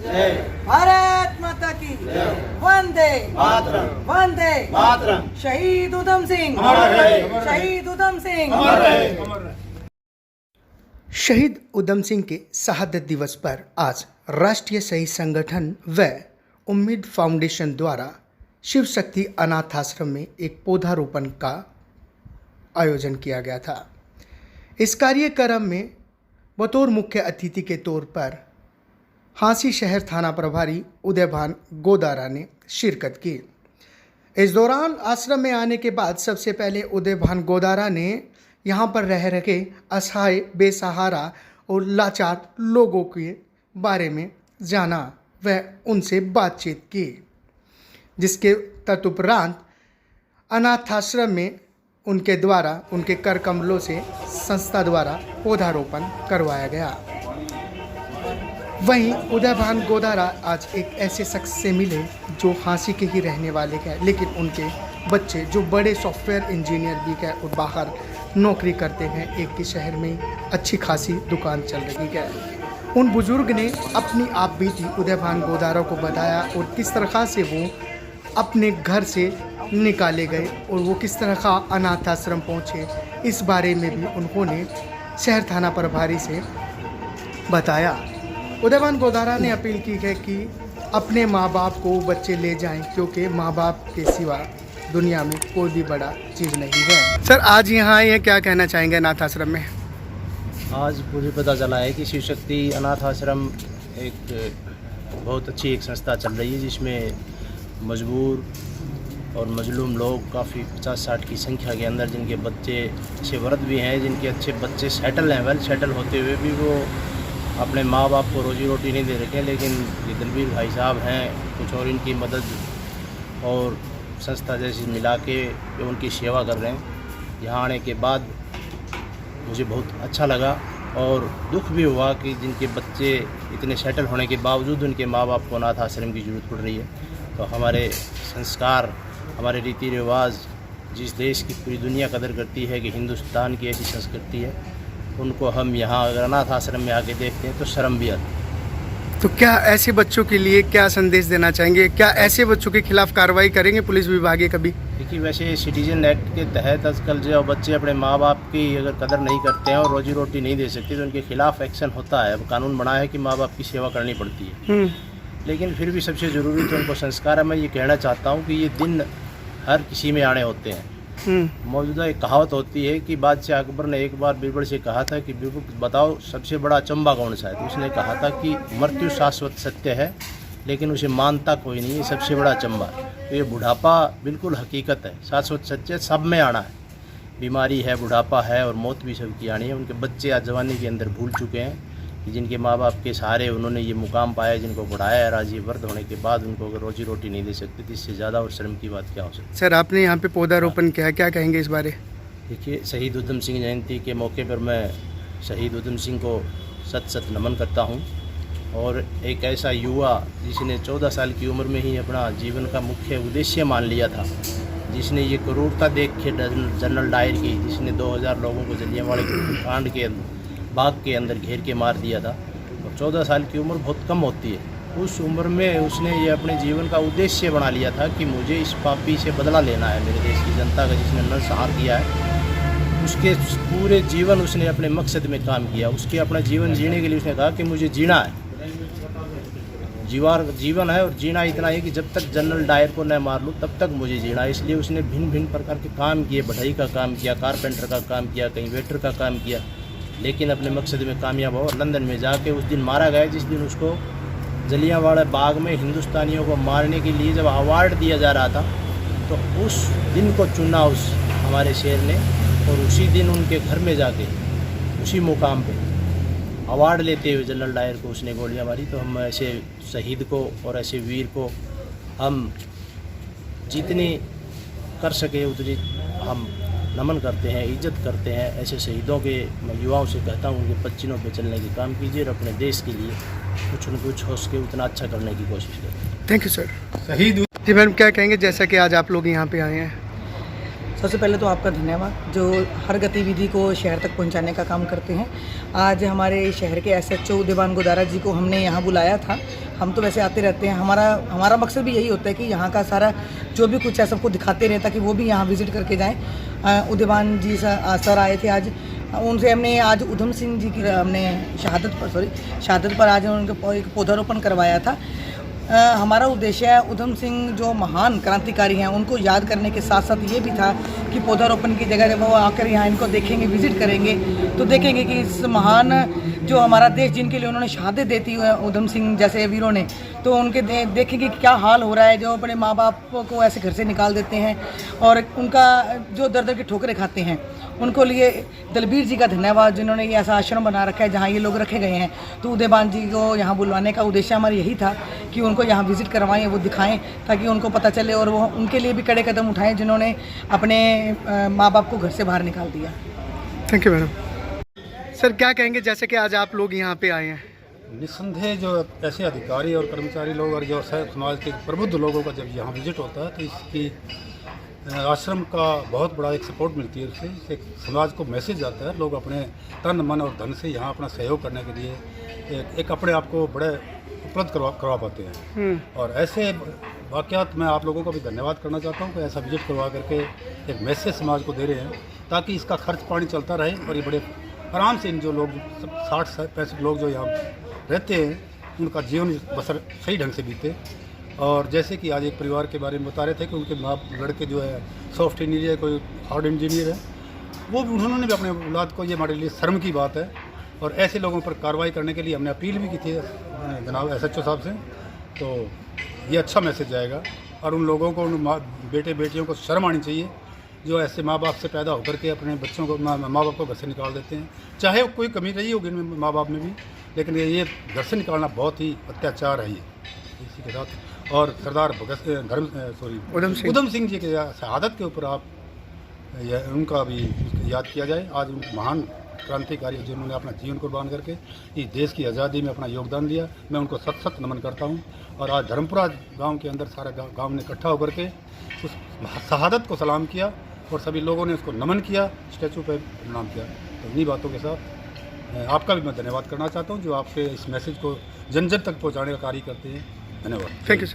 जय। भारत माता की जय। वंदे मातरम। वंदे मातरम। शहीद उधम सिंह, अमर रहे। शहीद उधम सिंह। अमर रहे। शहीद उधम सिंह के शहादत दिवस पर आज राष्ट्रीय शहीद संगठन व उम्मीद फाउंडेशन द्वारा शिव शक्ति अनाथ आश्रम में एक पौधारोपण का आयोजन किया गया था। इस कार्यक्रम में बतौर मुख्य अतिथि के तौर पर हांसी शहर थाना प्रभारी उदयभान गोदारा ने शिरकत की। इस दौरान आश्रम में आने के बाद सबसे पहले उदयभान गोदारा ने यहाँ पर रह रहे असहाय, बेसहारा और लाचार लोगों के बारे में जाना व उनसे बातचीत की, जिसके तदुपरांत अनाथ आश्रम में उनके द्वारा उनके कर कमलों से संस्था द्वारा पौधारोपण करवाया गया। वहीं उदयभान गोदारा आज एक ऐसे शख्स से मिले जो हांसी के ही रहने वाले हैं, लेकिन उनके बच्चे जो बड़े सॉफ्टवेयर इंजीनियर भी हैं और बाहर नौकरी करते हैं, एक ही शहर में अच्छी खासी दुकान चल रही है। उन बुजुर्ग ने अपनी आप बीती उदयभान गोदारा को बताया और किस तरह से वो अपने घर से निकाले गए और वो किस तरह का अनाथ आश्रम पहुँचे, इस बारे में भी उन्होंने शहर थाना प्रभारी से बताया। उदयभान गोदारा ने अपील की है कि अपने माँ बाप को बच्चे ले जाएं, क्योंकि माँ बाप के सिवा दुनिया में कोई भी बड़ा चीज़ नहीं है। सर, आज यहाँ आए हैं, क्या कहना चाहेंगे अनाथ आश्रम में? आज मुझे पता चला है कि शिव शक्ति अनाथ आश्रम एक बहुत अच्छी एक संस्था चल रही है, जिसमें मजबूर और मजलूम लोग काफ़ी 50-60 की संख्या के अंदर, जिनके बच्चे अच्छे वर्द भी हैं, जिनके अच्छे बच्चे सेटल हैं, वेल सेटल होते हुए भी वो अपने माँ बाप को रोजी रोटी नहीं दे रखे, लेकिन ये दलबीर भाई साहब हैं, कुछ और इनकी मदद और संस्था जैसी मिला के उनकी सेवा कर रहे हैं। यहाँ आने के बाद मुझे बहुत अच्छा लगा और दुख भी हुआ कि जिनके बच्चे इतने सेटल होने के बावजूद उनके माँ बाप को अनाथ आश्रम की ज़रूरत पड़ रही है। तो हमारे संस्कार, हमारे रीति रिवाज, जिस देश की पूरी दुनिया कदर करती है कि हिंदुस्तान की ऐसी संस्कृति है, उनको हम यहाँ अगर अनाथ आश्रम में आके देखते हैं तो शर्म भी आती है। तो क्या ऐसे बच्चों के लिए क्या संदेश देना चाहेंगे? क्या ऐसे बच्चों के खिलाफ कार्रवाई करेंगे पुलिस विभाग कभी? देखिए, वैसे सिटीजन एक्ट के तहत आजकल जो बच्चे अपने माँ बाप की अगर कदर नहीं करते हैं और रोजी रोटी नहीं दे सकते तो उनके खिलाफ एक्शन होता है। अब कानून बना है कि माँ बाप की सेवा करनी पड़ती है, लेकिन फिर भी सबसे ज़रूरी तो उनको संस्कार है। मैं ये कहना चाहता हूँ कि ये दिन हर किसी में आने होते हैं। मौजूदा एक कहावत होती है कि बादशाह अकबर ने एक बार बीरबल से कहा था कि बीरबल बताओ सबसे बड़ा अचंभा कौन सा है। तो उसने कहा था कि मृत्यु शाश्वत सत्य है, लेकिन उसे मानता कोई नहीं, ये सबसे बड़ा अचंभा है। तो ये बुढ़ापा बिल्कुल हकीकत है, शाश्वत सत्य सब में आना है। बीमारी है, बुढ़ापा है और मौत भी सबकी आनी है। उनके बच्चे आज जवानी के अंदर भूल चुके हैं कि जिनके माँ बाप के सहारे उन्होंने ये मुकाम पाया, जिनको बढ़ाया है, आज ये वर्द होने के बाद उनको अगर रोजी रोटी नहीं दे सकते तो इससे ज़्यादा और शर्म की बात क्या हो सकती है। सर, आपने यहाँ पे पौधारोपण किया, क्या कहेंगे इस बारे? देखिए, शहीद उधम सिंह जयंती के मौके पर मैं शहीद उधम सिंह को सत सत नमन करता हूँ। और एक ऐसा युवा जिसने 14 साल की उम्र में ही अपना जीवन का मुख्य उद्देश्य मान लिया था, जिसने ये क्रूरता देख के जनरल डायर की, जिसने 2000 लोगों को जलियांवाला कांड के बाग के अंदर घेर के मार दिया था। और 14 साल की उम्र बहुत कम होती है। उस उम्र में उसने ये अपने जीवन का उद्देश्य बना लिया था कि मुझे इस पापी से बदला लेना है, मेरे देश की जनता का जिसने नरसंहार किया है। उसके पूरे जीवन उसने अपने मकसद में काम किया। उसके अपना जीवन जीने के लिए उसने कहा कि मुझे जीना है, जीवन है और जीना इतना है कि जब तक जनरल डायर को न मार लूँ तब तक मुझे जीना है। इसलिए उसने भिन्न भिन्न प्रकार के काम किए, बढ़ई का काम किया, कारपेंटर का काम किया, कहीं वेटर का काम किया, लेकिन अपने मकसद में कामयाब हुआ। लंदन में जाके उस दिन मारा गया जिस दिन उसको जलियांवाला बाग में हिंदुस्तानियों को मारने के लिए जब अवार्ड दिया जा रहा था, तो उस दिन को चुना उस हमारे शेर ने, और उसी दिन उनके घर में जाके उसी मुकाम पे अवार्ड लेते हुए जनरल डायर को उसने गोलियां मारी। तो हम ऐसे शहीद को और ऐसे वीर को हम जितनी कर सके उतनी हम नमन करते हैं, इज्जत करते हैं। ऐसे शहीदों के मैं युवाओं से कहता हूँ कि पच्चीनों पे चलने की काम कीजिए और अपने देश के लिए कुछ न कुछ हो सके उतना अच्छा करने की कोशिश करें। Thank you sir. शहीद जी मैम, क्या कहेंगे जैसा कि आज आप लोग यहाँ पे आए हैं? सबसे पहले तो आपका धन्यवाद जो हर गतिविधि को शहर तक पहुंचाने का काम करते हैं। आज हमारे शहर के SHO उदयभान गोदारा जी को हमने यहाँ बुलाया था। हम तो वैसे आते रहते हैं, हमारा मकसद भी यही होता है कि यहाँ का सारा जो भी कुछ है सबको दिखाते रहे ताकि वो भी यहाँ विज़िट करके जाएँ। उदयभान जी सर आए थे आज, उनसे हमने आज उधम सिंह जी की हमने शहादत पर आज उनके एक पौधारोपण करवाया था। हमारा उद्देश्य है उधम सिंह जो महान क्रांतिकारी हैं उनको याद करने के साथ साथ ये भी था कि पौधारोपण की जगह जब वो आकर यहाँ इनको देखेंगे, विज़िट करेंगे तो देखेंगे कि इस महान जो हमारा देश जिनके लिए उन्होंने शहादत देती है उधम सिंह जैसे वीरों ने, तो उनके देखेंगे कि क्या हाल हो रहा है, जो अपने माँ बाप को ऐसे घर से निकाल देते हैं और उनका जो दर दर की ठोकरें खाते हैं। उनको लिए दलबीर जी का धन्यवाद जिन्होंने ये ऐसा आश्रम बना रखा है जहाँ ये लोग रखे गए हैं। तो उदयभान जी को यहाँ बुलवाने का उद्देश्य हमारा यही था कि उनको यहाँ विज़िट करवाएं, वो दिखाएं ताकि उनको पता चले और वो उनके लिए भी कड़े कदम उठाएं जिन्होंने अपने माँ बाप को घर से बाहर निकाल दिया। Thank you madam. सर क्या कहेंगे जैसे कि आज आप लोग यहाँ पे आए हैं? निस्संदेह जो ऐसे अधिकारी और कर्मचारी लोग और जो समाज के प्रबुद्ध लोगों का जब यहाँ विजिट होता है तो इसकी आश्रम का बहुत बड़ा एक सपोर्ट मिलती है। उससे एक समाज को मैसेज आता है, लोग अपने तन मन और धन से यहाँ अपना सहयोग करने के लिए एक अपने आप को बड़े उपलब्ध करवा पाते हैं। और ऐसे वाक़यात मैं आप लोगों का भी धन्यवाद करना चाहता हूँ कि ऐसा विजिट करवा करके एक मैसेज समाज को दे रहे हैं ताकि इसका खर्च पानी चलता रहे और ये बड़े आराम से इन जो लोग 60-65 लोग जो यहाँ रहते हैं उनका जीवन बसर सही ढंग से बीते। और जैसे कि आज एक परिवार के बारे में बता रहे थे कि उनके लड़के जो है सॉफ्ट इंजीनियर, कोई हार्ड इंजीनियर है, वो उन्होंने भी अपने औलाद को, ये हमारे लिए शर्म की बात है। और ऐसे लोगों पर कार्रवाई करने के लिए हमने अपील भी की थी जनाब SHO साहब से। तो ये अच्छा मैसेज जाएगा और उन लोगों को, उन बेटे बेटियों को शर्म आनी चाहिए जो ऐसे माँ बाप से पैदा होकर के अपने बच्चों को माँ बाप को घर से निकाल देते हैं। चाहे कोई कमी रही होगी इनमें माँ बाप में भी, लेकिन ये घर से निकालना बहुत ही अत्याचार है। ये इसी के साथ और सरदार उधम सिंह जी के शहादत के ऊपर आप उनका भी याद किया जाए। आज उन महान क्रांतिकारी जिन्होंने अपना जीवन कुर्बान करके इस देश की आज़ादी में अपना योगदान दिया, मैं उनको सत नमन करता हूँ। और आज धर्मपुरा गांव के अंदर सारा गांव ने इकट्ठा होकर के उस शहादत को सलाम किया और सभी लोगों ने उसको नमन किया, स्टैचू पर प्रणाम किया। तो इन्हीं बातों के साथ आपका भी मैं धन्यवाद करना चाहता हूँ जो आपके इस मैसेज को जन जन तक पहुँचाने का कार्य करते हैं। धन्यवाद। Thank you.